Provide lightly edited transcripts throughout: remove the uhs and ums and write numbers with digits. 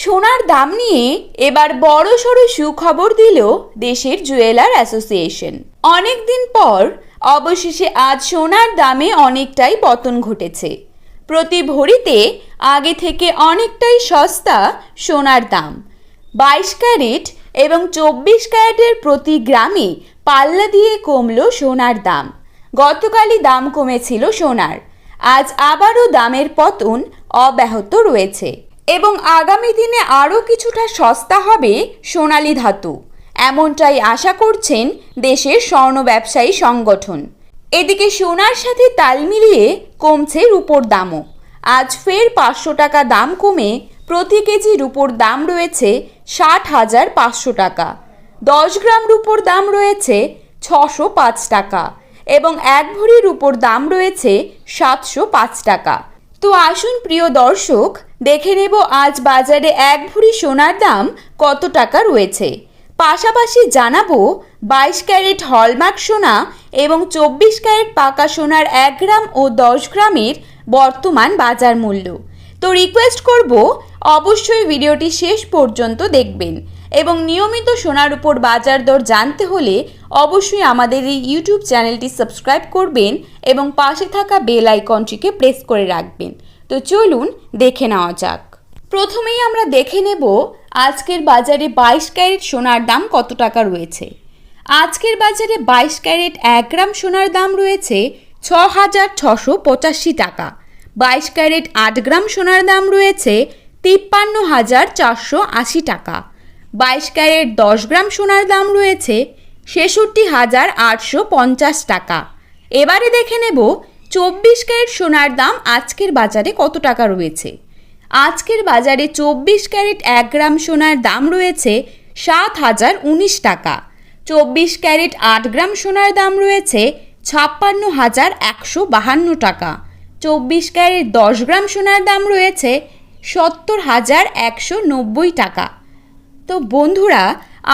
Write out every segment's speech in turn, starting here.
সোনার দাম নিয়ে এবার বড়সড় সুখবর দিল দেশের জুয়েলার অ্যাসোসিয়েশন। অনেকদিন পর অবশেষে আজ সোনার দামে অনেকটাই পতন ঘটেছে। প্রতি ভরিতে আগে থেকে অনেকটাই সস্তা সোনার দাম। 22 ক্যারেট এবং 24 ক্যারেটের প্রতি গ্রামে পাল্লা দিয়ে কমল সোনার দাম। গতকালই দাম কমেছিল সোনার, আজ আবারও দামের পতন অব্যাহত রয়েছে এবং আগামী দিনে আরও কিছুটা সস্তা হবে সোনালী ধাতু, এমনটাই আশা করছেন দেশের স্বর্ণ ব্যবসায়ী সংগঠন। এদিকে সোনার সাথে তাল মিলিয়ে কমছে রূপোর দামও। আজ ফের 500 টাকা দাম কমে প্রতি কেজি রূপোর দাম রয়েছে 60,500 টাকা। 10 গ্রাম রূপোর দাম রয়েছে 605 টাকা এবং 1 ভরি রূপোর দাম রয়েছে 705 টাকা। তো আসুন প্রিয় দর্শক, দেখে নেব আজ বাজারে 1 ভরি সোনার দাম কত টাকা রয়েছে। পাশাপাশি জানাবো 22 ক্যারেট হলমার্ক সোনা এবং 24 ক্যারেট পাকা সোনার 1 গ্রাম ও 10 গ্রামের বর্তমান বাজার মূল্য। তো রিকোয়েস্ট করব অবশ্যই ভিডিওটি শেষ পর্যন্ত দেখবেন এবং নিয়মিত সোনার উপর বাজার দর জানতে হলে অবশ্যই আমাদের এই ইউটিউব চ্যানেলটি সাবস্ক্রাইব করবেন এবং পাশে থাকা বেল আইকনটিকে প্রেস করে রাখবেন। তো চলুন দেখে নেওয়া যাক। প্রথমেই আমরা দেখে নেব আজকের বাজারে 22 ক্যারেট সোনার দাম কত টাকা রয়েছে। আজকের বাজারে 22 ক্যারেট 1 গ্রাম সোনার দাম রয়েছে 6,685 টাকা। 22 ক্যারেট 8 গ্রাম সোনার দাম রয়েছে 53,480 টাকা। 22 ক্যারেট 10 গ্রাম সোনার দাম রয়েছে 66,850 টাকা। এবারে দেখে নেব 24 ক্যারেট সোনার দাম আজকের বাজারে কত টাকা রয়েছে। আজকের বাজারে 24 ক্যারেট 1 গ্রাম সোনার দাম রয়েছে 7,019 টাকা। 24 ক্যারেট 8 গ্রাম সোনার দাম রয়েছে 56,152 টাকা। 24 ক্যারেট 10 গ্রাম সোনার দাম রয়েছে 70,190 টাকা। তো বন্ধুরা,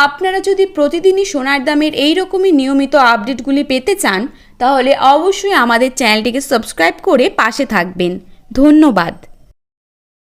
আপনারা যদি প্রতিদিনই সোনার দামের এই রকমই নিয়মিত আপডেটগুলি পেতে চান তাহলে অবশ্যই আমাদের চ্যানেলটিকে সাবস্ক্রাইব করে পাশে থাকবেন। ধন্যবাদ।